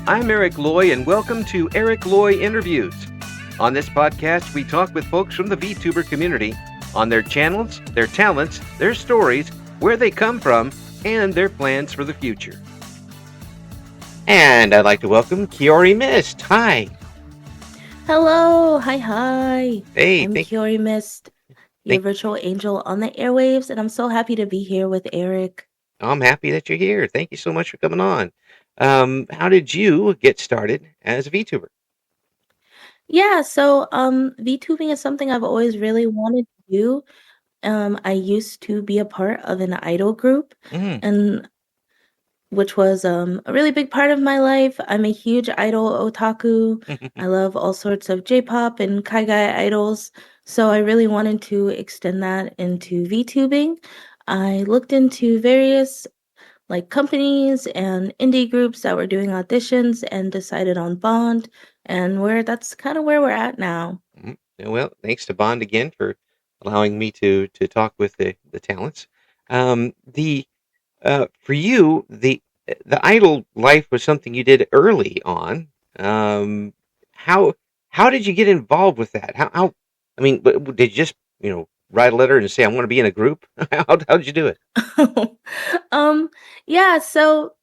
I'm Eric Loy, and welcome to Eric Loy Interviews. On this podcast, we talk with folks from the VTuber community on their channels, their talents, their stories, where they come from, and their plans for the future. And I'd like to welcome Kiyori Mist. Hi. Hello, hi. Hey, I'm Kiyori Mist, your thank, virtual angel on the airwaves, and I'm so happy to be here with Eric. I'm happy that you're here. Thank you so much for coming on. How did you get started as a VTuber? Yeah, VTubing is something I've always really wanted to do. I used to be a part of an idol group, Mm. and which was a really big part of my life. I'm a huge idol otaku. I love all sorts of J-pop and Kaigai idols, so I really wanted to extend that into VTubing. I looked into various companies and indie groups that were doing auditions and decided on Bond, and where that's kind of where we're at now. Mhm. Yeah, well, thanks to Bond again for allowing me to talk with the talents. The For you, the idol life was something you did early on. Um, how how did you get involved with that? How I mean, did you just write a letter and say I want to be in a group? How did you do it? um yeah, so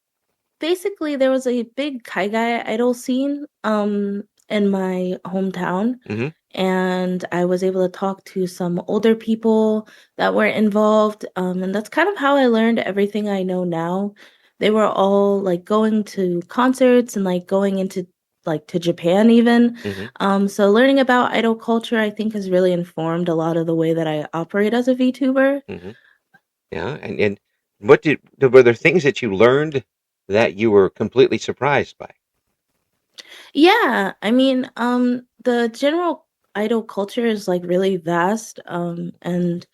basically there was a big Kaigai idol scene in my hometown, Hmm. and I was able to talk to some older people that were involved, and that's kind of how I learned everything I know now. They were all like going to concerts and like going into like to Japan even. Hmm. So learning about idol culture, I think, has really informed a lot of the way that I operate as a VTuber. Hmm. Yeah, and were there things that you learned that you were completely surprised by? Yeah, I mean, the general idol culture is like really vast, and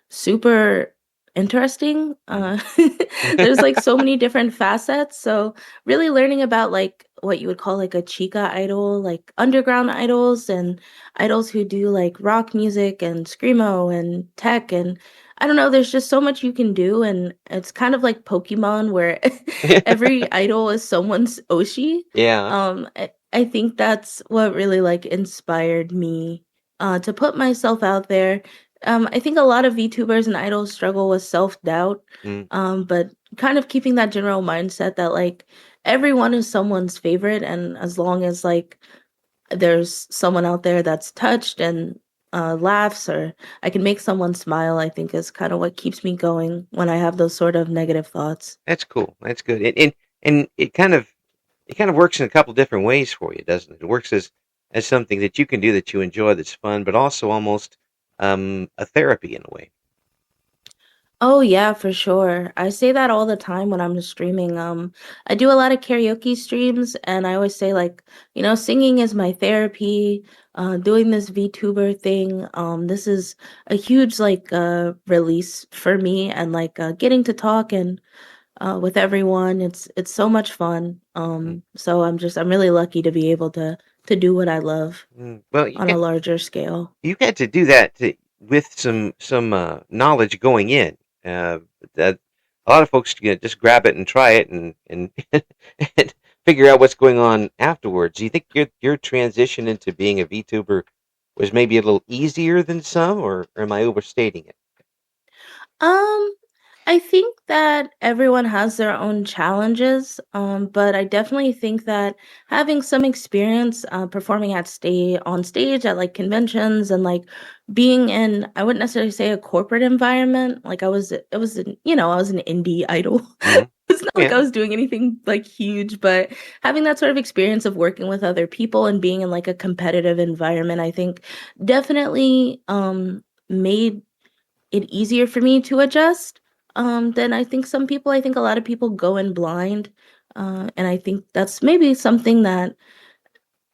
super interesting. There's like so many different facets. So really learning about like what you would call like a chica idol, like underground idols and idols who do like rock music and screamo and tech, and I don't know, there's just so much you can do, and it's kind of like Pokemon where every idol is someone's Oshi. Yeah. I think that's what really like inspired me to put myself out there. I think a lot of VTubers and idols struggle with self-doubt, Mm. but kind of keeping that general mindset that like everyone is someone's favorite, and as long as like there's someone out there that's touched and laughs, or I can make someone smile, I think is kind of what keeps me going when I have those sort of negative thoughts. That's cool. That's good. And it kind of works in a couple different ways for you, doesn't it? It works as something that you can do that you enjoy, that's fun, but also almost a therapy in a way. Oh yeah, for sure. I say that all the time when I'm streaming. I do a lot of karaoke streams, and I always say like, singing is my therapy. Doing this VTuber thing, this is a huge like release for me, and like getting to talk and with everyone. It's so much fun. Mm. So I'm really lucky to be able to do what I love Mm. Well, on a larger scale. you had to do that with some knowledge going in. Uh, that a lot of folks just grab it and try it and and figure out what's going on afterwards. Do you think your transition into being a VTuber was maybe a little easier than some, or am I overstating it? Um, I think that everyone has their own challenges, but I definitely think that having some experience performing on stage at like conventions and like being in, I wouldn't necessarily say a corporate environment. Like I was an indie idol. Hmm. It's not like I Yeah. was doing anything like huge, but having that sort of experience of working with other people and being in like a competitive environment, I think definitely made it easier for me to adjust, than I think some people. I think a lot of people go in blind, and I think that's maybe something that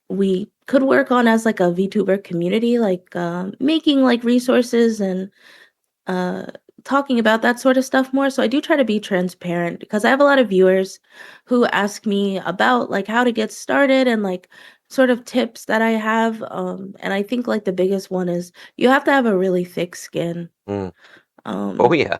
we could work on as like a VTuber community, like making like resources and uh, talking about that sort of stuff more. So I do try to be transparent because I have a lot of viewers who ask me about like how to get started and like sort of tips that I have. And I think like the biggest one is you have to have a really thick skin. Mm. Oh Um, yeah.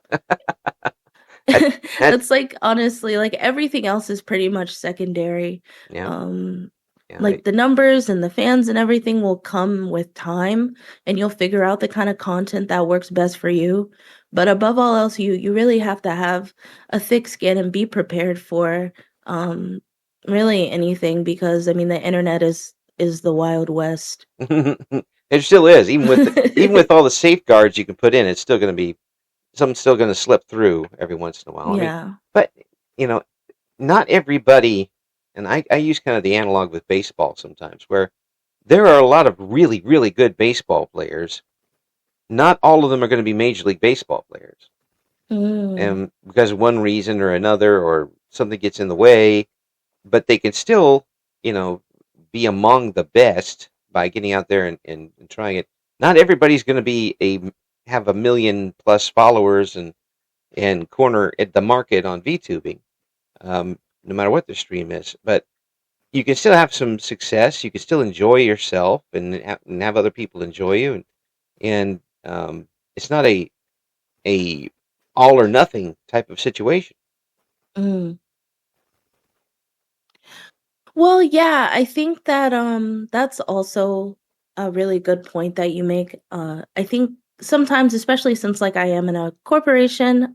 That, that That's like honestly, like everything else is pretty much secondary. yeah, Um, yeah, like the numbers and the fans and everything will come with time, and you'll figure out the kind of content that works best for you. But above all else, you really have to have a thick skin and be prepared for um really anything, because I mean the internet is the Wild West. it still is. Even with all the safeguards you can put in, it's still going to be something's still going to slip through every once in a while. I mean, Yeah. but you know, not everybody. And I use kind of the analog with baseball sometimes, where there are a lot of really, really good baseball players. Not all of them are going to be Major League Baseball players. Mm, And because of one reason or another, or something gets in the way, but they can still, you know, be among the best by getting out there and trying it. Not everybody's going to be have a million plus followers and corner at the market on VTubing, no matter what the stream is. But you can still have some success. You can still enjoy yourself and have other people enjoy you, and it's not a all or nothing type of situation. mm. Well, yeah, I think that that's also a really good point that you make. I think sometimes, especially since like I am in a corporation,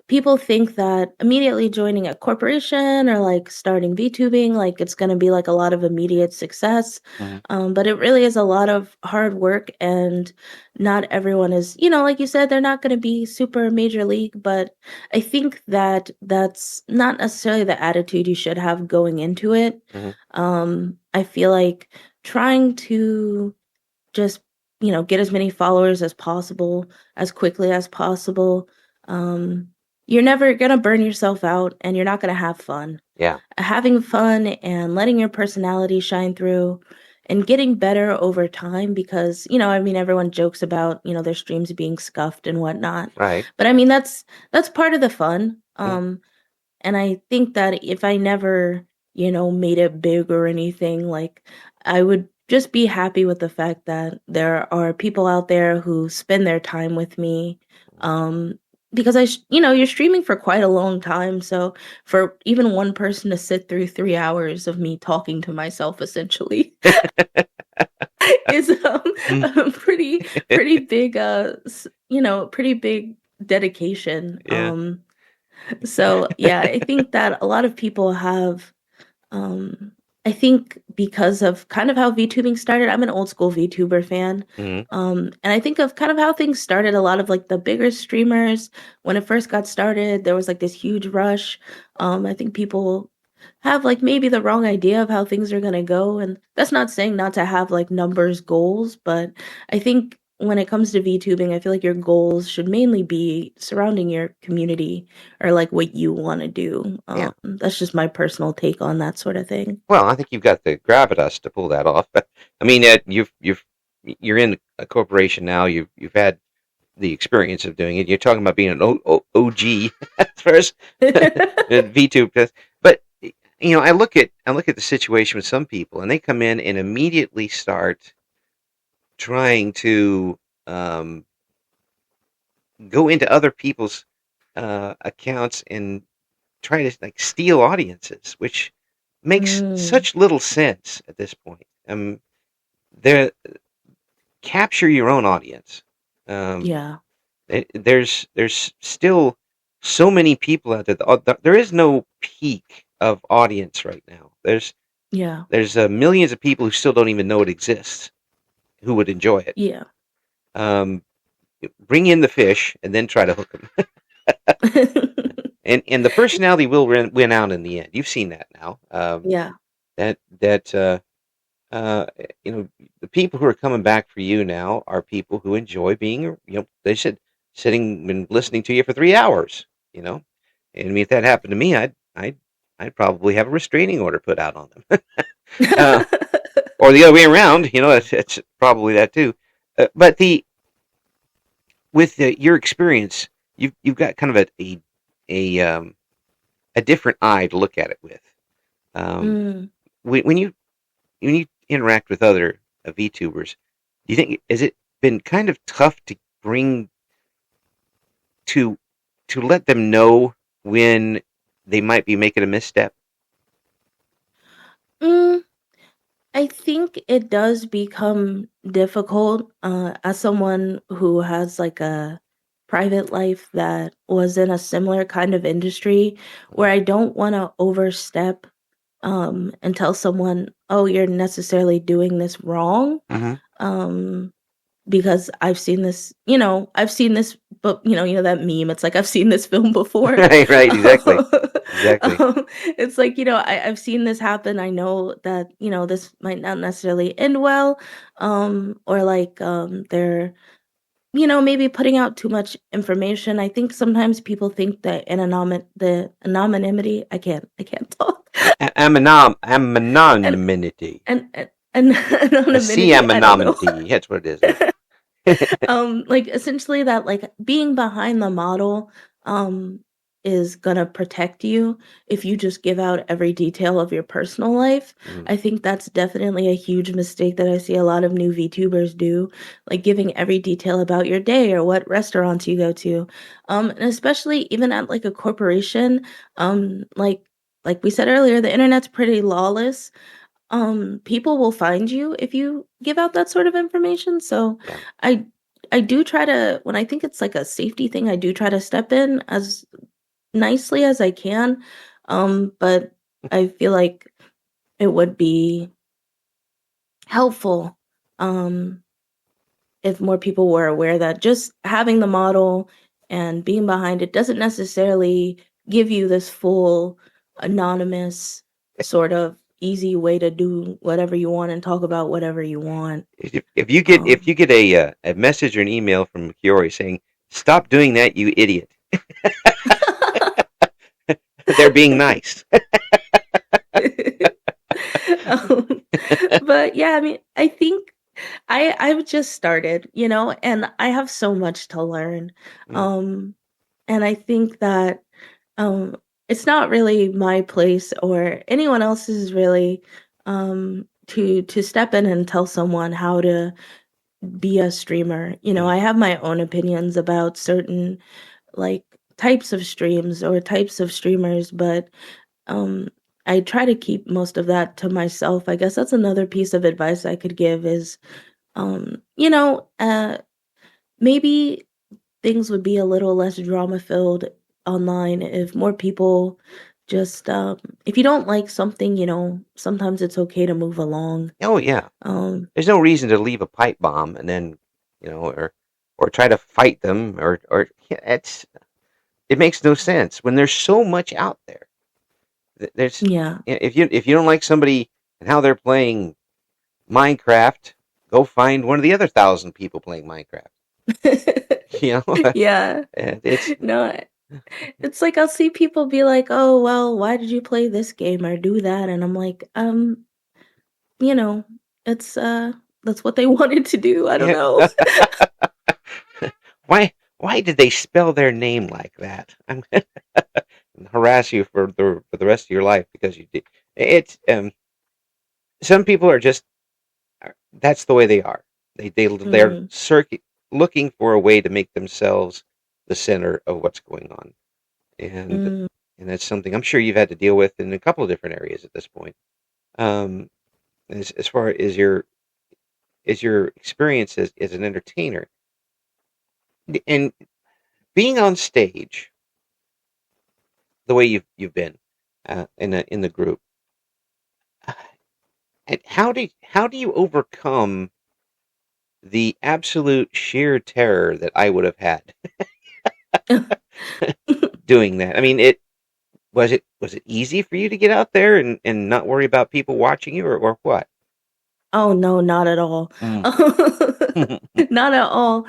people think that immediately joining a corporation or like starting VTubing, like it's going to be like a lot of immediate success. Hmm. But it really is a lot of hard work, and not everyone is, like you said, they're not going to be super major league. But I think that that's not necessarily the attitude you should have going into it. Hmm. I feel like trying to just get as many followers as possible as quickly as possible. um you're never gonna burn yourself out, and you're not gonna have fun. Yeah. Having fun and letting your personality shine through and getting better over time, because I mean everyone jokes about their streams being scuffed and whatnot, Right. but I mean that's part of the fun. Mm. And I think that if I never, made it big or anything, like I would just be happy with the fact that there are people out there who spend their time with me. Um, because you're streaming for quite a long time. So for even one person to sit through 3 hours of me talking to myself essentially is Mm. a pretty big, pretty big dedication. Yeah. So yeah, I think that a lot of people have, um, I think because of kind of how VTubing started. I'm an old school VTuber fan. Hmm. And I think of kind of how things started. A lot of like the bigger streamers, when it first got started, there was like this huge rush. I think people have like maybe the wrong idea of how things are going to go. And that's not saying not to have like numbers goals, but I think when it comes to VTubing, I feel like your goals should mainly be surrounding your community or like what you want to do. Yeah. That's just my personal take on that sort of thing. Well, I think you've got the gravitas to pull that off. I mean, you're in a corporation now. You've had the experience of doing it. You're talking about being an OG as far as V2. But I look at the situation with some people, and they come in and immediately start trying to um, go into other people's accounts and try to like steal audiences, which makes Mm, such little sense at this point. There, capture your own audience. Um, yeah, there's still so many people out there. There is no peak of audience right now. yeah, There's millions of people who still don't even know it exists who would enjoy it. yeah. Um, bring in the fish and then try to hook them. And the personality will win out in the end. You've seen that now. Yeah, That uh, the people who are coming back for you now are people who enjoy being, they said sitting and listening to you for 3 hours. You know, and I mean, if that happened to me, I'd probably have a restraining order put out on them, or the other way around. It's probably that too. But with your experience, you've got kind of a different eye to look at it with. Um, mm. when you interact with other VTubers, do you think has it been kind of tough to bring to to let them know when they might be making a misstep? Mm, I think it does become difficult as someone who has like a private life that was in a similar kind of industry where I don't want to overstep and tell someone, oh, you're necessarily doing this wrong. Mm-hmm. Um, because I've seen this, I've seen this, but that meme. It's like I've seen this film before. Right, right, exactly, exactly. It's like I've seen this happen. I know that this might not necessarily end well, or like they're maybe putting out too much information. I think sometimes people think that the anonymity. I can't talk. and Anonymity. and A sea anonymity. I don't know. anonymity. That's what it is. Like essentially that like being behind the model um is gonna protect you if you just give out every detail of your personal life. Mm, I think that's definitely a huge mistake that I see a lot of new VTubers do, like giving every detail about your day or what restaurants you go to. And especially even at like a corporation, like we said earlier, the internet's pretty lawless. People will find you if you give out that sort of information. So yeah. I I do try to, when I think it's like a safety thing, I do try to step in as nicely as I can. But I feel like it would be helpful um if more people were aware that just having the model and being behind it doesn't necessarily give you this full anonymous sort of easy way to do whatever you want and talk about whatever you want. If you Um, get a message or an email from Kiyori saying, "Stop doing that, you idiot," they're being nice. um, but yeah, I mean, I think I've just started, and I have so much to learn. Mm, Um, and I think that um it's not really my place or anyone else's really to step in and tell someone how to be a streamer. mm. I have my own opinions about certain like types of streams or types of streamers, but um I try to keep most of that to myself. I guess that's another piece of advice I could give is maybe things would be a little less drama filled online if more people just if you don't like something, sometimes it's okay to move along. Oh yeah, Um there's no reason to leave a pipe bomb and then, or try to fight them, or yeah, it makes no sense when there's so much out there. There's yeah. if you don't like somebody and how they're playing Minecraft, go find one of the other 1,000 people playing Minecraft. You know, Yeah. and it's No, it's like I'll see people be like, "Oh, well, why did you play this game or do that?" And I'm like, you know, it's that's what they wanted to do. I don't yeah. know. Why did they spell their name like that? I'm gonna harass you for the rest of your life because you did. It's some people are just that's the way they are. They're Mm, looking for a way to make themselves the center of what's going on, and mm. and that's something I'm sure you've had to deal with in a couple of different areas at this point. Um, as far as your experience as an entertainer and being on stage the way you've been in the group, and how do you overcome the absolute sheer terror that I would have had doing that? I mean, it easy for you to get out there and not worry about people watching you or what? Oh no, not at all. Mm. Not at all.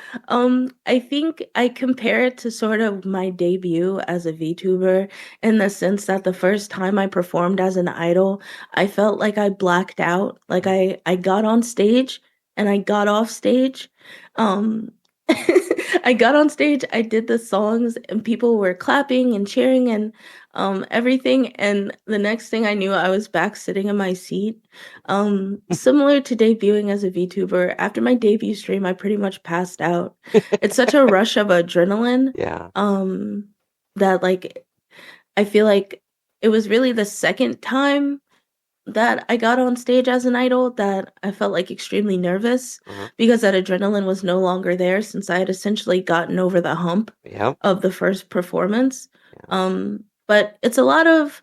I think I compare it to sort of my debut as a VTuber in the sense that the first time I performed as an idol, I felt like I blacked out. Like I got on stage and I got off stage. Um I got on stage, I did the songs and people were clapping and cheering and everything, and the next thing I knew I was back sitting in my seat. Similar to debuting as a VTuber, after my debut stream, I pretty much passed out. It's such a rush of adrenaline. Yeah. Um, that like I feel like it was really the second time that I got on stage as an idol that I felt like extremely nervous Uh-huh. because that adrenaline was no longer there since I had essentially gotten over the hump Yeah. of the first performance. Yeah. But it's a lot of,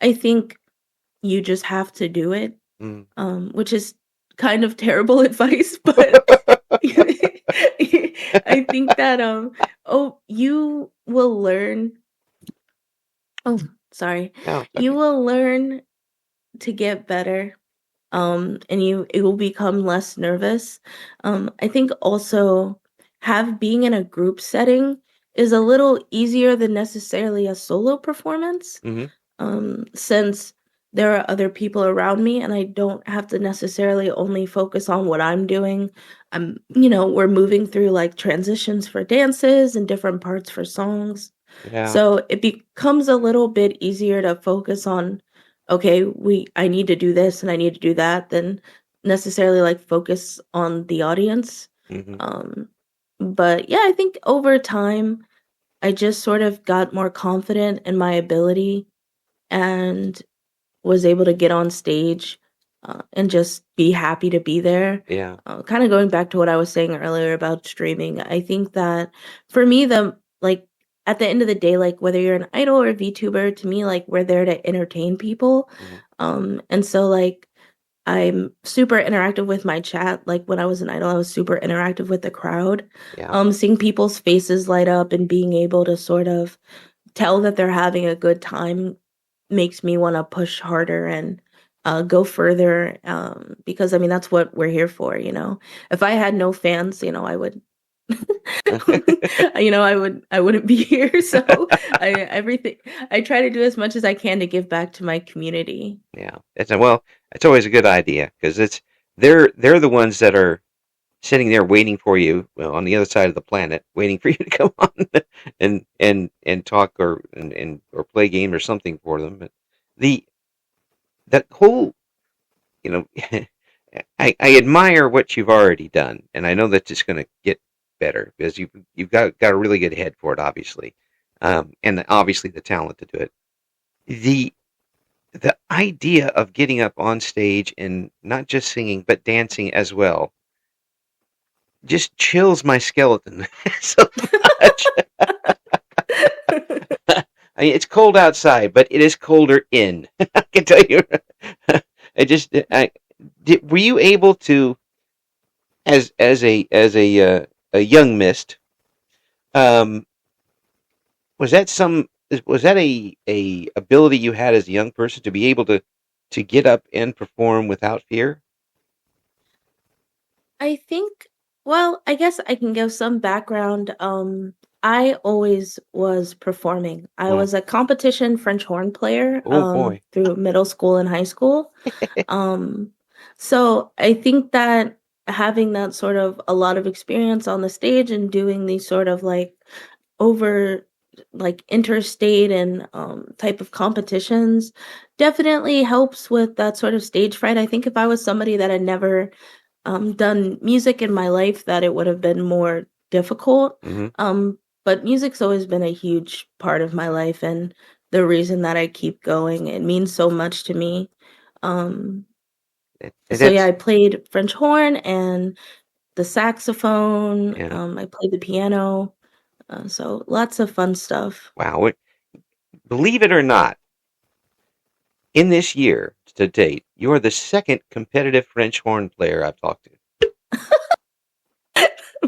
I think you just have to do it, Mm. which is kind of terrible advice, but I think that oh, you will learn. Oh, sorry. No, it's You okay. will learn to get better, and you it will become less nervous. I think also have being in a group setting is a little easier than necessarily a solo performance, Mm-hmm. since there are other people around me and I don't have to necessarily only focus on what I'm doing. We're moving through like transitions for dances and different parts for songs. Yeah. So it becomes a little bit easier to focus on, okay, I need to do this and I need to do that than necessarily like focus on the audience. Mm-hmm. Um, but yeah, I think over time I just sort of got more confident in my ability and was able to get on stage, and just be happy to be there. Yeah. Kind of going back to what I was saying earlier about streaming, I think that for me, at the end of the day, like whether you're an idol or a VTuber, to me, like we're there to entertain people. Mm-hmm. And so like I'm super interactive with my chat. Like when I was an idol, I was super interactive with the crowd. Yeah. Seeing people's faces light up and being able to sort of tell that they're having a good time makes me want to push harder and go further, because I mean that's what we're here for, you know. If I had no fans, you know, I would I wouldn't be here. So everything I try to do as much as I can to give back to my community. Yeah. It's always a good idea because they're the ones that are sitting there waiting for you, well, on the other side of the planet, waiting for you to come on and talk or play game or something for them. But the that whole, you know, I admire what you've already done, and I know that it's going to get better because you've got a really good head for it, obviously, and obviously the talent to do it. The the idea of getting up on stage and not just singing but dancing as well just chills my skeleton so much. I mean, it's cold outside, but it is colder in. I can tell you. Were you able to, as a young mist, um, was that a ability you had as a young person to be able to get up and perform without fear? I think, well, I guess I can give some background. I always was performing. I Oh, was a competition French horn player, oh boy. through middle school and high school. Um, so I think that having that sort of a lot of experience on the stage and doing these sort of like over like interstate and type of competitions definitely helps with that sort of stage fright. I think if I was somebody that had never done music in my life, that it would have been more difficult. Hmm. But music's always been a huge part of my life and the reason that I keep going. It means so much to me. Um, so yeah, That's I played French horn and the saxophone. yeah. I played the piano. So lots of fun stuff. Wow. Believe it or not, in this year to date, you are the second competitive French horn player I've talked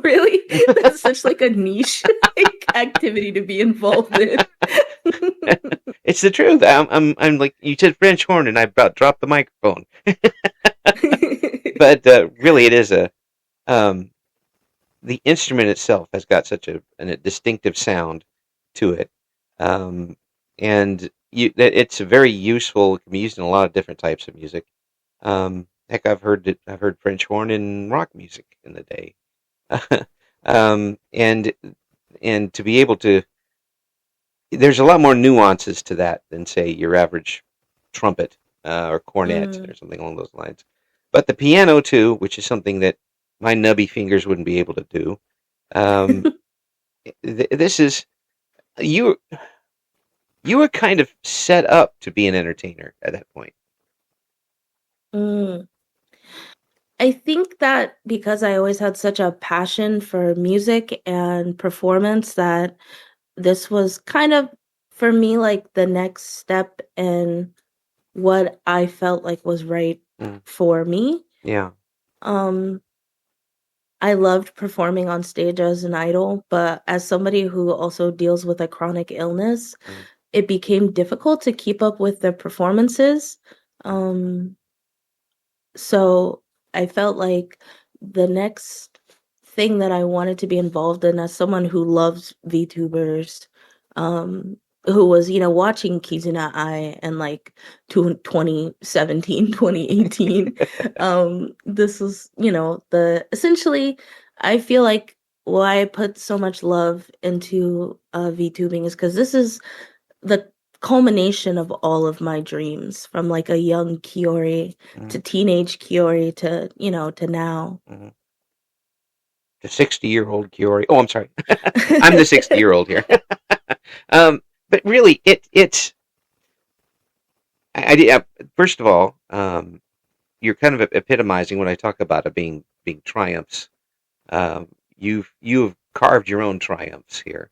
Really? to. That's such like a niche like, activity to be involved in. It's the truth. I'm like you said French horn, and I about dropped the microphone. But really, it is um, the instrument itself has got such a distinctive sound to it, um, and it's very useful. It can be used in a lot of different types of music. Heck, I've heard French horn in rock music in the day, um, and and to be able to, there's a lot more nuances to that than say your average trumpet or cornet Mm. or something along those lines. But the piano too, which is something that my nubby fingers wouldn't be able to do. Um, this is you. you were kind of set up to be an entertainer at that point. Mm. I think that because I always had such a passion for music and performance that this was kind of for me like the next step in what I felt like was right Mm, for me. yeah. Um, I loved performing on stage as an idol, but as somebody who also deals with a chronic illness, Mm, it became difficult to keep up with the performances. mm, Um, So I felt like the next thing that I wanted to be involved in as someone who loves VTubers, um, who was, watching Kizuna Ai and like 2017, 2018. This was, the essentially I feel like why I put so much love into VTubing is because this is the culmination of all of my dreams from like a young Kiyori mm, to teenage Kiyori to, to now. mm. The 60-year-old Kiyori. Oh, I'm sorry. I'm the 60-year-old here. um, but really, it's. First of all, you're kind of epitomizing what I talk about of being triumphs. You've carved your own triumphs here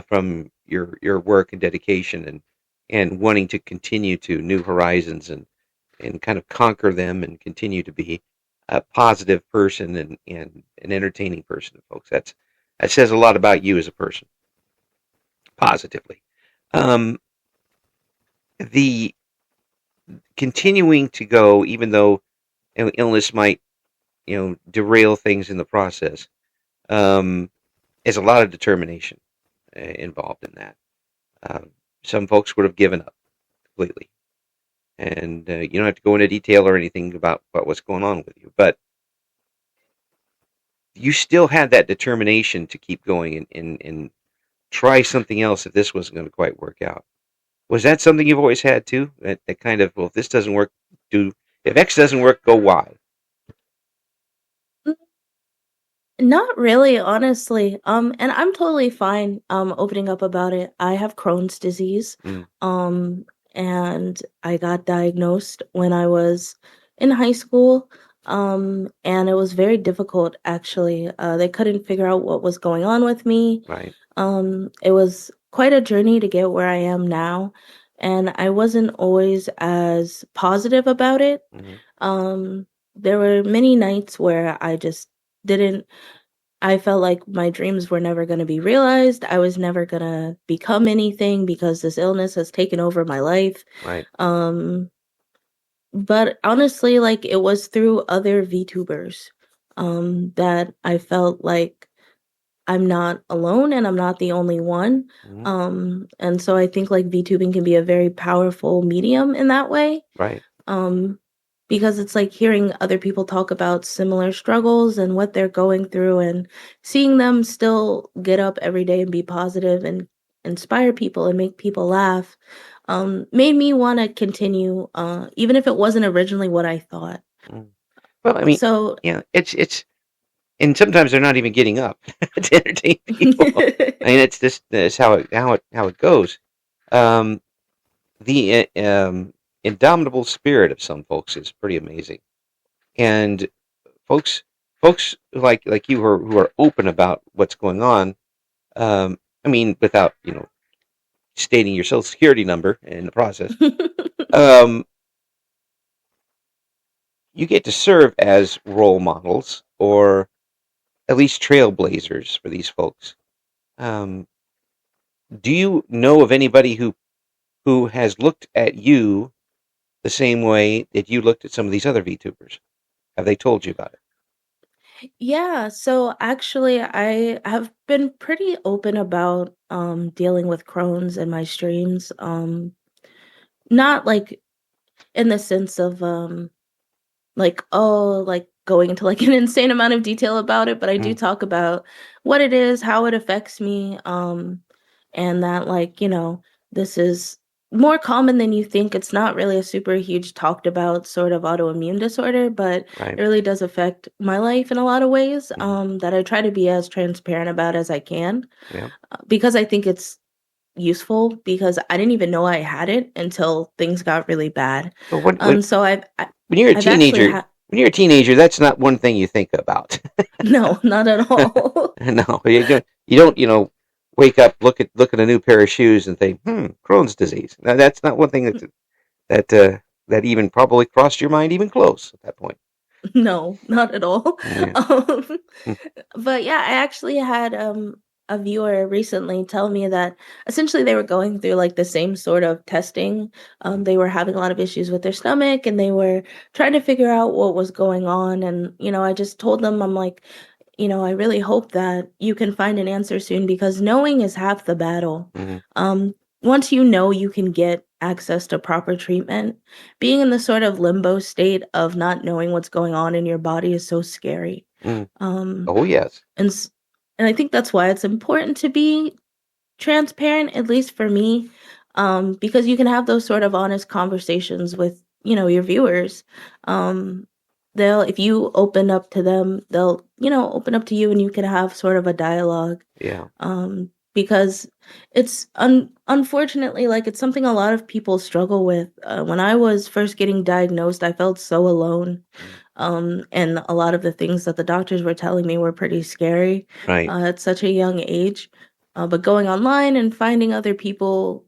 from your work and dedication and wanting to continue to new horizons and kind of conquer them and continue to be a positive person and an entertaining person, folks. That says a lot about you as a person, positively. Um, the continuing to go, even though illness might derail things in the process, um, is a lot of determination involved in that. Uh, some folks would have given up completely, and you don't have to go into detail or anything about what's going on with you, but you still had that determination to keep going and try something else if this wasn't going to quite work out. Was that something you've always had too? That kind of, well, if this doesn't work, do if X doesn't work, go Y. Not really, honestly. And I'm totally fine opening up about it. I have Crohn's disease. Mm, Um, and I got diagnosed when I was in high school. And it was very difficult actually. They couldn't figure out what was going on with me. right. It was quite a journey to get where I am now, and I wasn't always as positive about it. Mm, Um, there were many nights where didn't I felt like my dreams were never going to be realized. I was never going to become anything because this illness has taken over my life. right. Um, but honestly, like it was through other VTubers that I felt like I'm not alone and I'm not the only one. Mm, And so I think like VTubing can be a very powerful medium in that way. right. Um, because it's like hearing other people talk about similar struggles and what they're going through and seeing them still get up every day and be positive and inspire people and make people laugh, made me want to continue, even if it wasn't originally what I thought. Mm. Well, I mean, So, yeah, it's and sometimes they're not even getting up to entertain people. I mean, it's just it's how it goes. Um, the indomitable spirit of some folks is pretty amazing, and folks folks like you who are open about what's going on. I mean, without stating your social security number in the process. Um, you get to serve as role models or at least trailblazers for these folks. Um, do you know of anybody who has looked at you the same way that you looked at some of these other VTubers? Have they told you about it? yeah, so actually I have been pretty open about dealing with Crohn's in my streams. Not like in the sense of like, oh, like going into like an insane amount of detail about it, but I do Mm, talk about what it is, how it affects me, and that like, this is more common than you think. It's not really a super huge talked about sort of autoimmune disorder, but right. it really does affect my life in a lot of ways, Mm, that I try to be as transparent about as I can, yeah. because I think it's useful because I didn't even know I had it until things got really bad. But So when you're a I've actually teenager, had when you're a teenager, that's not one thing you think about. no, not at all. No, you don't, wake up, look at a new pair of shoes and think, Crohn's disease. Now, that's not one thing that even probably crossed your mind even close at that point. No, not at all. Yeah. Um, Mm. but yeah, I actually had a viewer recently tell me that essentially they were going through like the same sort of testing. They were having a lot of issues with their stomach and they were trying to figure out what was going on. And, I just told them, I'm like, I really hope that you can find an answer soon because knowing is half the battle. Mm. Um, Once you know you can get access to proper treatment, being in the sort of limbo state of not knowing what's going on in your body is so scary. Mm. Um, Oh yes. and s- and I think that's why it's important to be transparent, at least for me, because you can have those sort of honest conversations with, your viewers. Um, if you open up to them, they'll, open up to you and you can have sort of a dialogue. Yeah. Because it's unfortunately like it's something a lot of people struggle with. When I was first getting diagnosed, I felt so alone. Mm. And a lot of the things that the doctors were telling me were pretty scary Right. at such a young age. But going online and finding other people,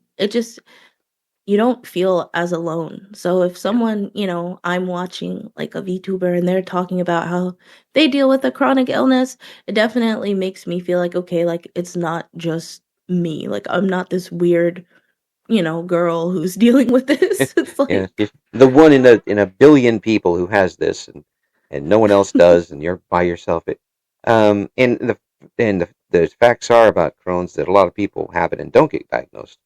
you don't feel as alone. So if Yeah. someone, I'm watching like a VTuber and they're talking about how they deal with a chronic illness, it definitely makes me feel like, okay, like it's not just me. Like I'm not this weird, girl who's dealing with this. It's Yeah. like, If the one in a billion people who has this, and no one else does, and you're by yourself. And the facts are about Crohn's that a lot of people have it and don't get diagnosed.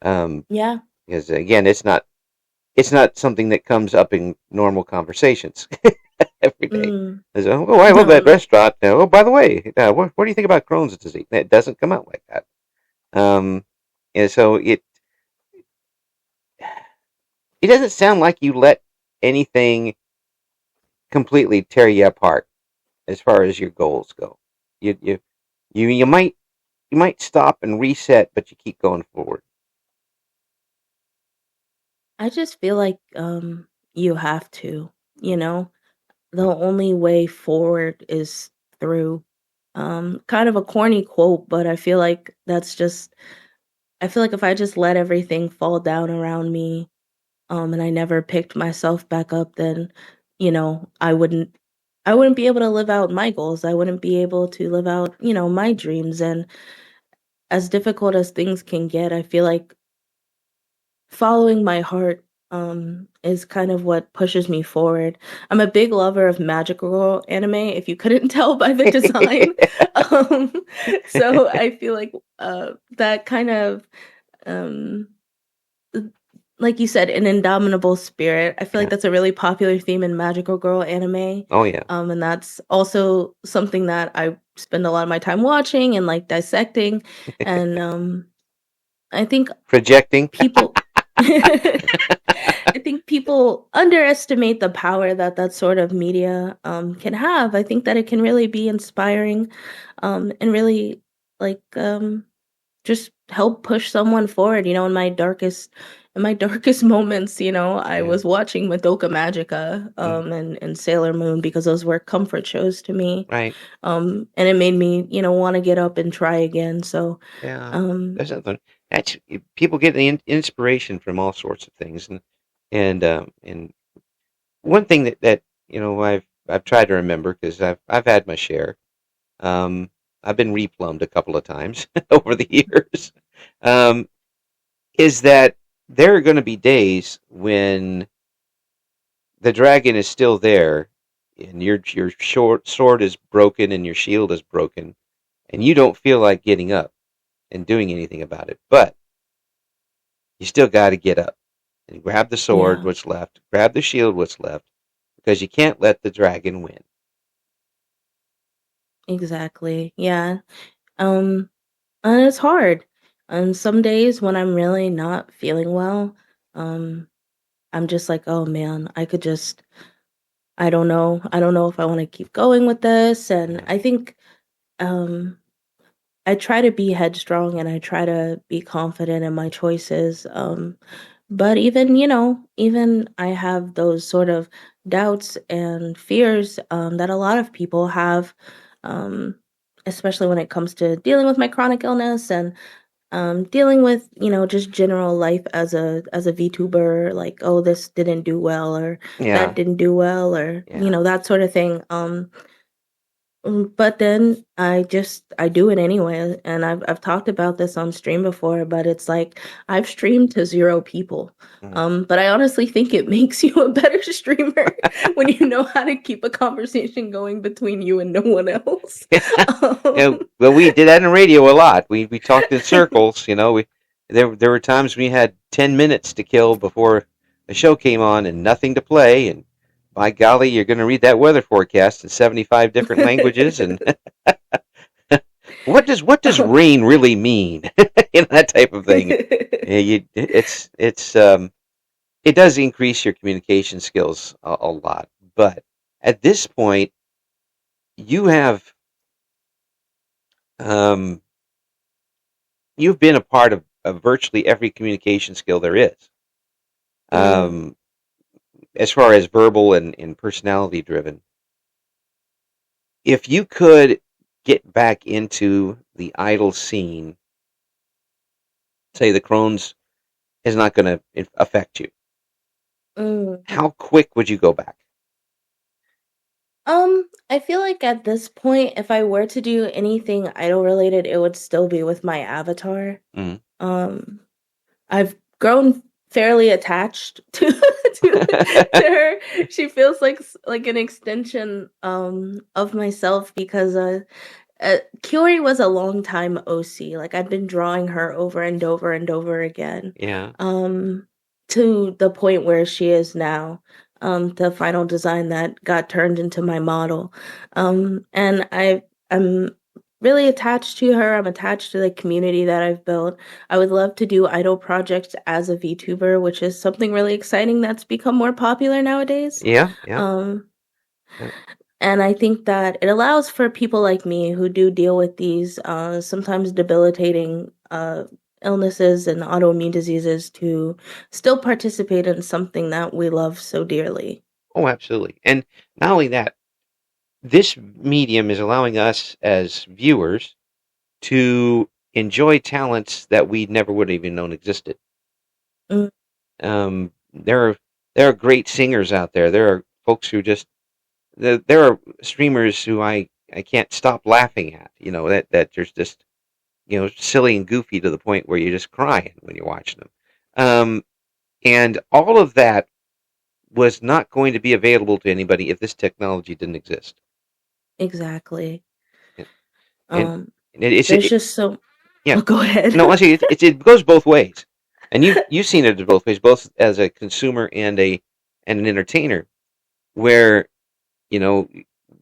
Um, yeah. because again, it's not something that comes up in normal conversations every day. Mm, It's, oh, I love no, that no. restaurant. Oh, by the way, what do you think about Crohn's disease? It doesn't come out like that. Um, and so it doesn't sound like you let anything completely tear you apart as far as your goals go. You you you might stop and reset, but you keep going forward. I just feel like you have to, you Mm. know. The only way forward is through. Kind of a corny quote, but I feel like if I just let everything fall down around me, and I never picked myself back up, then, I wouldn't be able to live out my goals. I wouldn't be able to live out, my dreams. And as difficult as things can get, I feel like following my heart is kind of what pushes me forward. I'm a big lover of magical girl anime, if you couldn't tell by the design. um so I feel like that kind of um like you said, an indomitable spirit. I feel like Yeah. that's a really popular theme in magical girl anime. Oh yeah. And that's also something that I spend a lot of my time watching and like dissecting. And I think Projecting. people I think people underestimate the power that that sort of media can have. I think that it can really be inspiring, and really like just help push someone forward. In my darkest moments, I Yeah. was watching Madoka Magica Mm. and Sailor Moon because those were comfort shows to me, Right. and it made me want to get up and try again. So Yeah. um, There's something. That's people get the inspiration from all sorts of things, and one thing that I've tried to remember because I've had my share. Um, I've been replumbed a couple of times over the years. Um, is that there are going to be days when the dragon is still there, and your short sword is broken and your shield is broken, and you don't feel like getting up and doing anything about it, but you still got to get up and grab the sword, yeah, what's left, grab the shield, what's left, because you can't let the dragon win. exactly, yeah. Um, and it's hard. And some days when I'm really not feeling well, um, I'm just like, oh man, I don't know. I don't know if I want to keep going with this. And Yeah. I think, um, I try to be headstrong and I try to be confident in my choices. But even, even I have those sort of doubts and fears that a lot of people have, um, especially when it comes to dealing with my chronic illness and dealing with, just general life as a VTuber, like, oh, this didn't do well or that Yeah, didn't do well or, yeah. that sort of thing. But then I do it anyway, and I've talked about this on stream before, but it's like I've streamed to 0 people. Mm. But I honestly think it makes you a better streamer when you know how to keep a conversation going between you and no one else. Yeah, Um, well, we did that in radio a lot. We talked in circles. There were times we had 10 minutes to kill before the show came on and nothing to play. And by golly, you're going to read that weather forecast in 75 different languages. And what does rain really mean? That type of thing. Yeah, it does increase your communication skills a lot. But at this point, you have um, you've been a part of virtually every communication skill there is, Mm, um, as far as verbal and personality driven. If you could get back into the idol scene, say the Crohn's is not going to affect you, mm. how quick would you go back? I feel like at this point, if I were to do anything idol related, it would still be with my avatar. Mm. Um, I've grown fairly attached to her. She feels like an extension of myself because Kiyori was a long time OC. Like I've been drawing her over and over and over again, Yeah. um, to the point where she is now. The final design that got turned into my model, and I'm really attached to her. I'm attached to the community that I've built. I would love to do idol projects as a VTuber, which is something really exciting that's become more popular nowadays. Yeah. Yeah. Um, Yeah. and I think that it allows for people like me who do deal with these sometimes debilitating illnesses and autoimmune diseases to still participate in something that we love so dearly. Oh, absolutely. And not only that, this medium is allowing us as viewers to enjoy talents that we never would have even known existed. Mm, There are great singers out there. There are folks who just there are streamers who I can't stop laughing at. That just silly and goofy to the point where you're just crying when you're watching them. Um, and all of that was not going to be available to anybody if this technology didn't exist. exactly. And and Um, there's it, just so. yeah, Oh, go ahead. no, actually, it goes both ways, and you've seen it both ways, both as a consumer and an entertainer. Where you know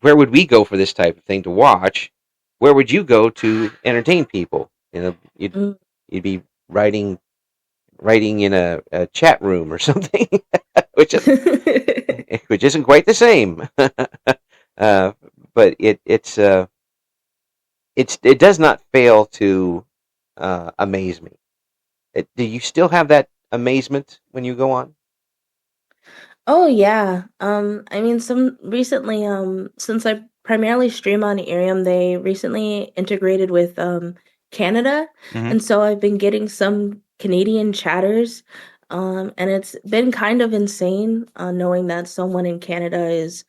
where would we go for this type of thing to watch? Where would you go to entertain people? Mm. You'd be writing in a chat room or something, which is which isn't quite the same. uh, but it does not fail to amaze me. Do you still have that amazement when you go on? Oh yeah. I mean some recently since I primarily stream on Ethereum, they recently integrated with Canada, Hmm. and so I've been getting some Canadian chatters. And it's been kind of insane knowing that someone in Canada is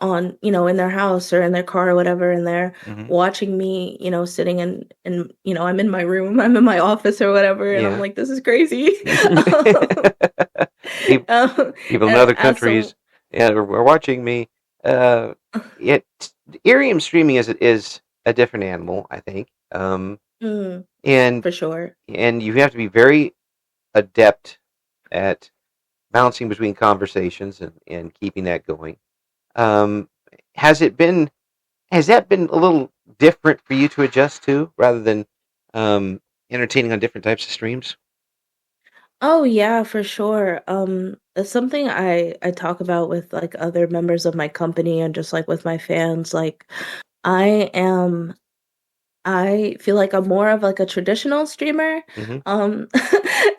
on, in their house or in their car or whatever, and they're Hmm. watching me, sitting in I'm in my room, I'm in my office or whatever, and I'm Yeah. like, this is crazy. people, Um, people in and other as some countries, yeah, are watching me. Uh, it Ethereum streaming is a different animal, I think. mm, And for sure. you have to be very adept at bouncing between conversations and keeping that going. Um, has it been has that been a little different for you to adjust to rather than um, entertaining on different types of streams? Oh yeah, for sure. It's something I talk about with like other members of my company and just like with my fans. Like I am I feel like I'm more of like a traditional streamer. Hmm. Um,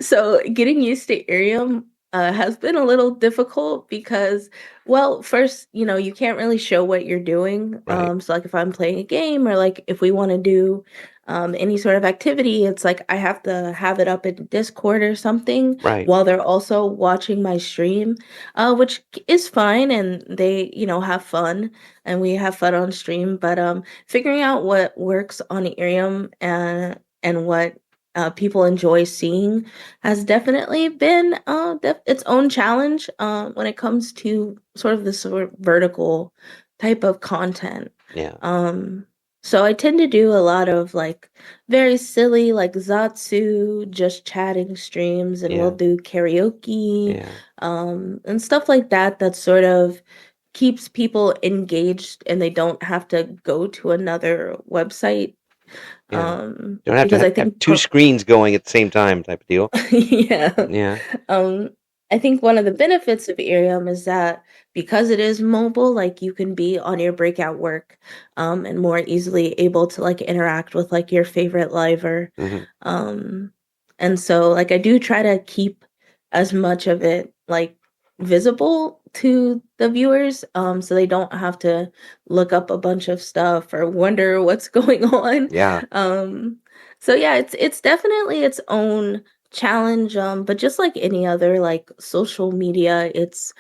so getting used to Irium has been a little difficult because, well, first, you can't really show what you're doing. Right. So like if I'm playing a game or like if we want to do any sort of activity, it's like I have to have it up in Discord or something Right. while they're also watching my stream, which is fine and they, have fun and we have fun on stream. But figuring out what works on Ethereum and what people enjoy seeing has definitely been its own challenge when it comes to sort of this sort of vertical type of content. Yeah. Um, so I tend to do a lot of like very silly, like Zatsu, just chatting streams, and we'll Yeah. do karaoke, Yeah. and stuff like that. That sort of keeps people engaged and they don't have to go to another website. Yeah. Don't have to Because I have think two screens going at the same time type of deal. yeah. Yeah. Um, I think one of the benefits of Ethereum is that because it is mobile, like you can be on your breakout work, and more easily able to like interact with like your favorite liver. Hmm. Um, and so like I do try to keep as much of it like visible to the viewers, so they don't have to look up a bunch of stuff or wonder what's going on. Yeah. Um, so yeah, it's definitely its own challenge, but just like any other like social media, it's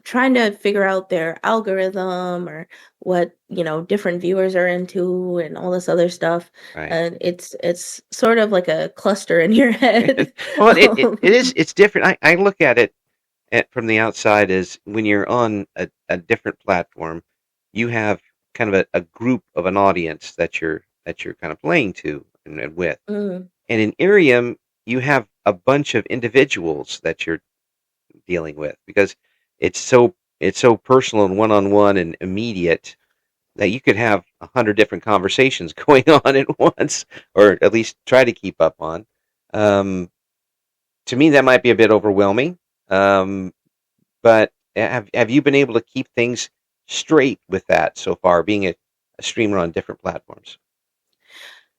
trying to figure out their algorithm or what, different viewers are into and all this other stuff. Right. And it's sort of like a cluster in your head. Well, it is. Um, It's different. I look at it from the outside as when you're on a different platform, you have kind of a group of an audience that you're kind of playing to and with. mm, And in Irium, you have a bunch of individuals that you're dealing with because it's so personal and one on one and immediate that you could have 100 different conversations going on at once, or at least try to keep up on. Um, to me, that might be a bit overwhelming. Um, but have you been able to keep things straight with that so far, being a streamer on different platforms?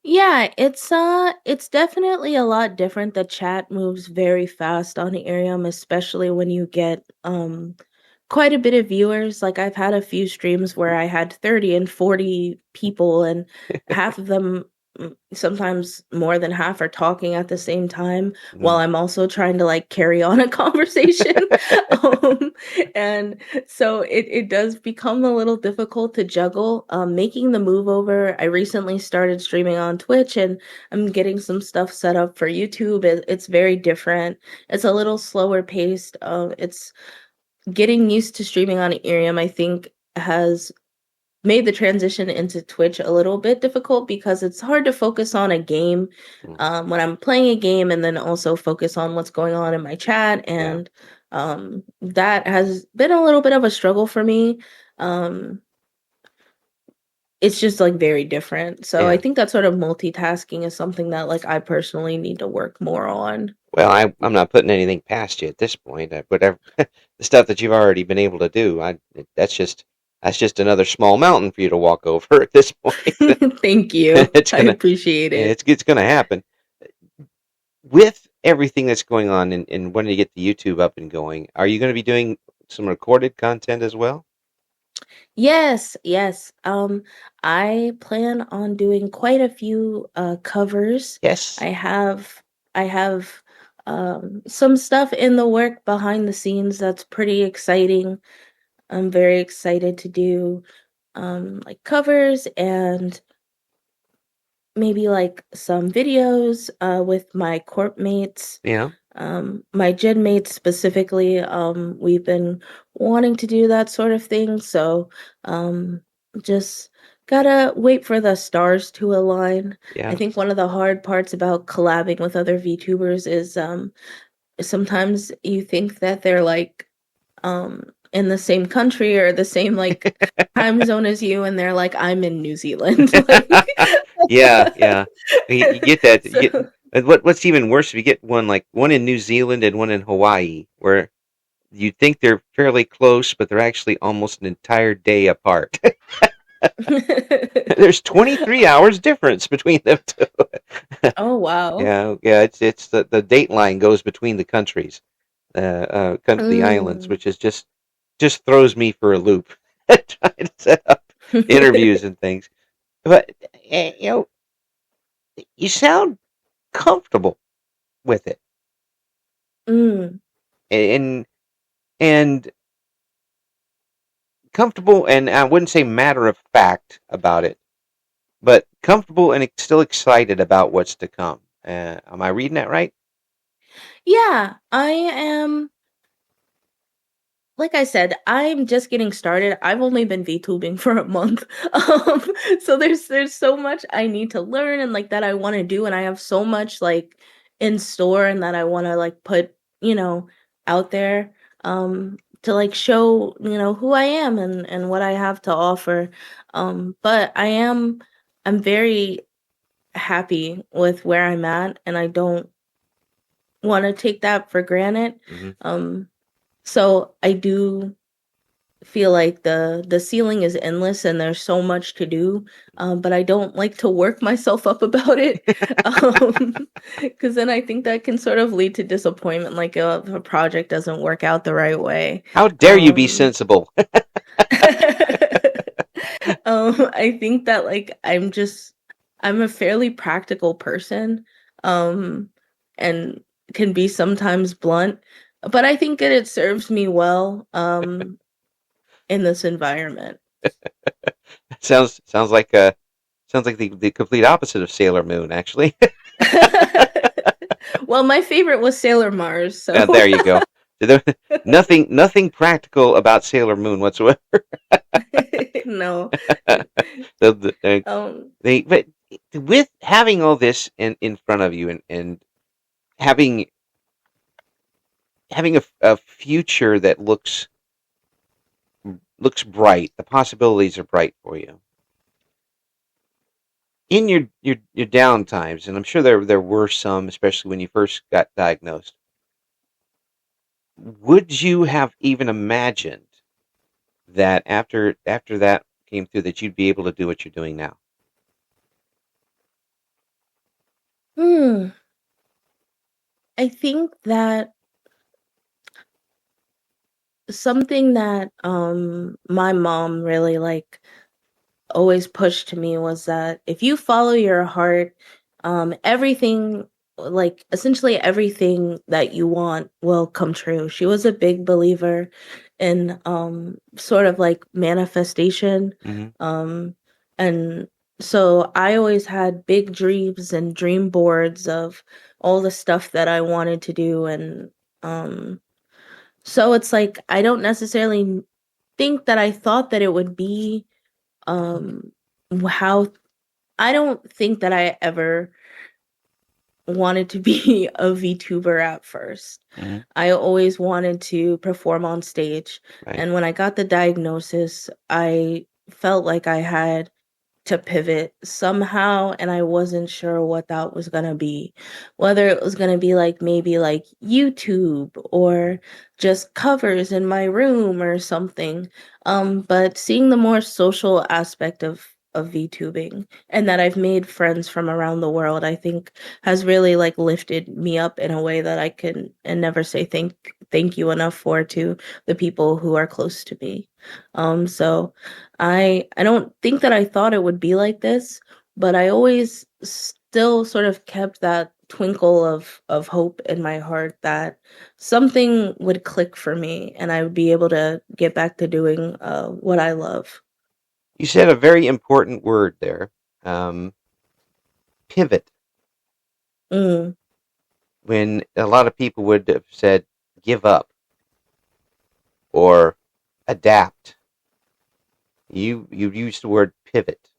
yeah, it's definitely a lot different. The chat moves very fast on Ethereum, especially when you get quite a bit of viewers. Like I've had a few streams where I had 30 and 40 people and half of them, sometimes more than half, are talking at the same time while Mm. I'm also trying to like carry on a conversation. um, and so it does become a little difficult to juggle. Making the move over, I recently started streaming on Twitch and I'm getting some stuff set up for YouTube. It's very different. It's a little slower paced. It's getting used to streaming on Ethereum, I think, has made the transition into Twitch a little bit difficult because it's hard to focus on a game Mm. when I'm playing a game and then also focus on what's going on in my chat. Yeah, And that has been a little bit of a struggle for me. Um, it's just like very different. So I yeah. think that sort of multitasking is something that like I personally need to work more on. Well, I'm not putting anything past you at this point. Whatever the stuff that you've already been able to do, that's just another small mountain for you to walk over at this point. Thank you. it's I gonna appreciate it. it's gonna happen with everything that's going on and wanting to get the YouTube up and going. Are you going to be doing some recorded content as well? Yes, yes. I plan on doing quite a few covers. Yes. I have some stuff in the work behind the scenes that's pretty exciting. I'm very excited to do like covers and maybe like some videos with my corp mates. Yeah. My gen mates specifically, we've been wanting to do that sort of thing, so um, just gotta wait for the stars to align. I Yeah. think one of the hard parts about collabing with other VTubers is sometimes you think that they're like in the same country or the same like time zone as you, and they're like, I'm in New Zealand. Like Yeah, yeah. You get that. You get, so and what's even worse if you get one in New Zealand and one in Hawaii, where you think they're fairly close, but they're actually almost an entire day apart. There's 23 hours difference between them two. Oh, wow. Yeah, yeah. It's the date line goes between the countries, the islands, Mm. which is just throws me for a loop. Trying to set up interviews and things, but you know, you sound comfortable with it, Mm. and and comfortable, and I wouldn't say matter of fact about it, but comfortable and still excited about what's to come. Am I reading that right? Yeah, I am. Like I said, I'm just getting started. I've only been VTubing for a month. Um, so there's so much I need to learn and like that I want to do, and I have so much like in store and that I want to like put, you know, out there to like show, who I am and what I have to offer. But I'm very happy with where I'm at, and I don't want to take that for granted. Hmm. Um, so I do feel like the ceiling is endless and there's so much to do, but I don't like to work myself up about it, because then I think that can sort of lead to disappointment, like if a project doesn't work out the right way. How dare you be um sensible? I think that like I'm a fairly practical person, um and can be sometimes blunt, but I think that it serves me well in this environment. Sounds like the complete opposite of Sailor Moon, actually. Well, my favorite was Sailor Mars, so There you go. Nothing practical about Sailor Moon whatsoever. no. The, the, Um, but with having all this in front of you, and having a future that looks bright, the possibilities are bright for you. In your down times, and I'm sure there were some, especially when you first got diagnosed, would you have even imagined that after that came through that you'd be able to do what you're doing now? hmm, I think that something that my mom really like always pushed to me was that if you follow your heart, everything, like essentially everything that you want will come true. She was a big believer in sort of like manifestation. Hmm. Um, and so I always had big dreams and dream boards of all the stuff that I wanted to do. And um, so it's like I don't necessarily think that I thought that it would be um how I don't think that I ever wanted to be a VTuber at first. Hmm. I always wanted to perform on stage. Right. And when I got the diagnosis, I felt like I had to pivot somehow, and I wasn't sure what that was going to be. Whether it was going to be like maybe like YouTube or just covers in my room or something. But seeing the more social aspect of VTubing and that I've made friends from around the world, I think has really like lifted me up in a way that I can and never say thank you enough for to the people who are close to me. So I don't think that I thought it would be like this, but I always still sort of kept that twinkle of hope in my heart that something would click for me and I would be able to get back to doing what I love. You said a very important word there. Um, Pivot. Mm, When a lot of people would have said give up or adapt, you used the word pivot.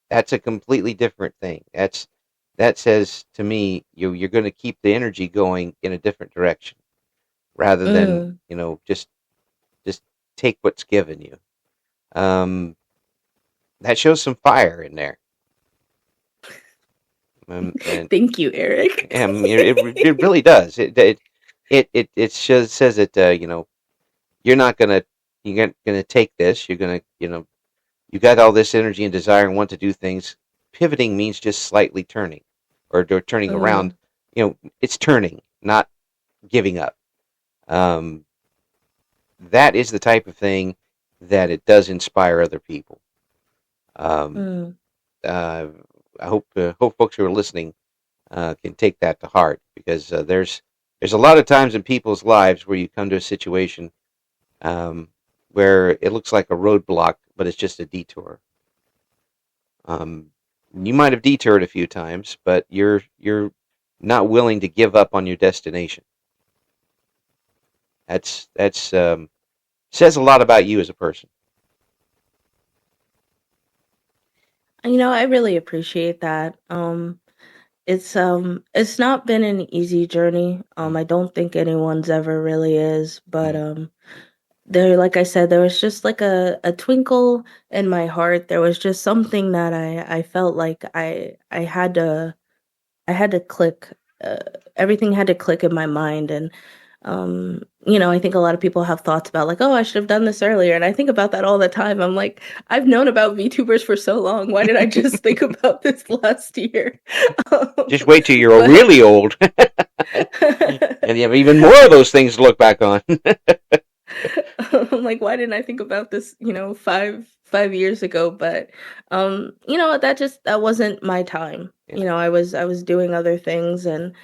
That's a completely different thing. That says to me you're going to keep the energy going in a different direction rather than mm. just take what's given you. Um, that shows some fire in there. And Thank you, Eric. it really does. It just says that you're not gonna take this. You're gonna you got all this energy and desire and want to do things. Pivoting means just slightly turning, or turning around. Mm, It's turning, not giving up. Um, that is the type of thing that it does inspire other people. Um, mm. uh, I hope folks who are listening can take that to heart, because there's a lot of times in people's lives where you come to a situation um, where it looks like a roadblock, but it's just a detour. Um, you might have detoured a few times, but you're not willing to give up on your destination. That's says a lot about you as a person. I really appreciate that. It's not been an easy journey. Mm, I don't think anyone's ever really is, but mm. there, like I said, there was just like a twinkle in my heart. There was just something that I felt like I had to click. Uh, Everything had to click in my mind, and I think a lot of people have thoughts about like, oh, I should have done this earlier, and I think about that all the time. I'm like, I've known about VTubers for so long. Why did I just think about this last year? Um, Just wait till you're but really old, and you have even more of those things to look back on. I'm like, why didn't I think about this, 5 years ago? But that wasn't my time. Yeah, I was doing other things, and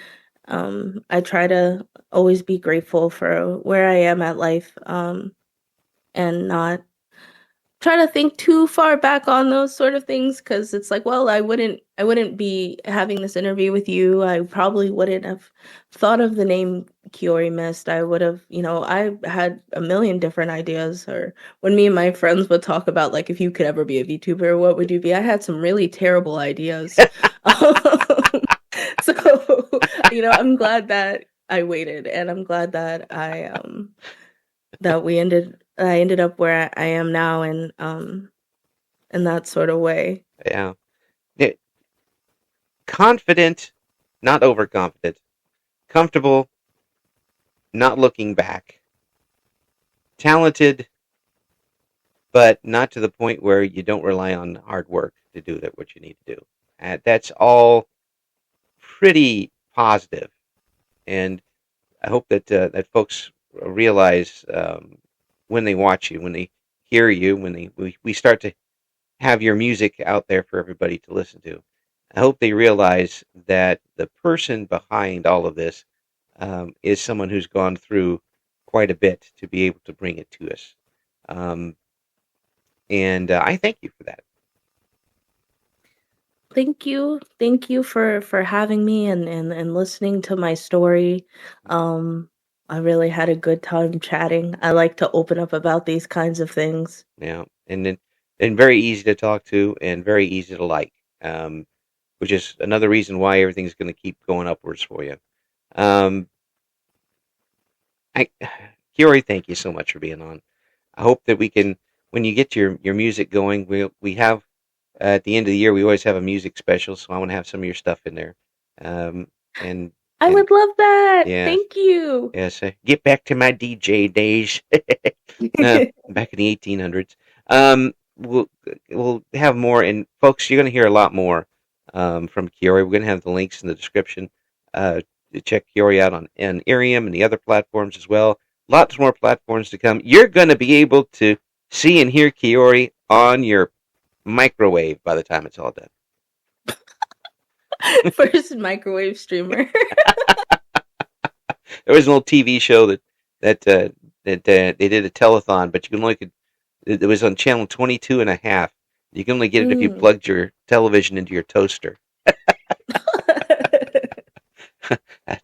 I try to always be grateful for where I am at life, and not try to think too far back on those sort of things, because it's like, well, I wouldn't be having this interview with you. I probably wouldn't have thought of the name Kiyori Mist. I would have, I had a million different ideas. Or when me and my friends would talk about like, if you could ever be a VTuber, what would you be? I had some really terrible ideas. So I'm glad that I waited, and I'm glad that I ended up where I am now, and in that sort of way. yeah. Yeah, confident, not overconfident. Comfortable, not looking back. Talented, but not to the point where you don't rely on hard work to do that what you need to do. That's all pretty positive, and I hope that folks realize when they watch you, when they hear you, when we start to have your music out there for everybody to listen to. I hope they realize that the person behind all of this is someone who's gone through quite a bit to be able to bring it to us. Um, and I thank you for that. Thank you for having me, and listening to my story. Um, I really had a good time chatting. I like to open up about these kinds of things. Yeah, and very easy to talk to and very easy to like, um, which is another reason why everything's going to keep going upwards for you. Um, I, Kiyori, thank you so much for being on. I hope that we can, when you get your music going, we have at the end of the year we always have a music special, so I want to have some of your stuff in there. Um, and I and would love that. yeah, Thank you. yes, get back to my DJ days, back in the 1800s. We'll have more, and folks, you're going to hear a lot more from Kiyori. We're going to have the links in the description to check Kiyori out on Irium and the other platforms as well. Lots more platforms to come. You're going to be able to see and hear Kiyori on your microwave by the time it's all done. First microwave streamer. There was an old TV show that they did a telethon, but you can only could it was on channel 22 and a half. You can only get it if you Mm. plugged your television into your toaster.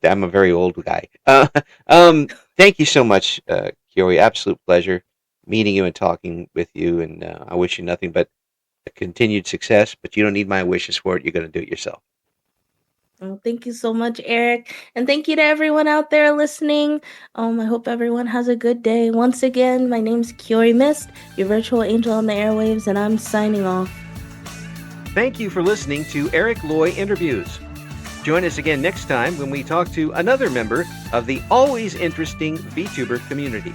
I'm a very old guy. Thank you so much, Kiyori. Absolute pleasure meeting you and talking with you. And I wish you nothing but a continued success. But you don't need my wishes for it. You're going to do it yourself. Oh, thank you so much, Eric. And thank you to everyone out there listening. I hope everyone has a good day. Once again, my name's Kiyori Mist, your virtual angel on the airwaves, and I'm signing off. Thank you for listening to Eric Loy Interviews. Join us again next time when we talk to another member of the always interesting VTuber community.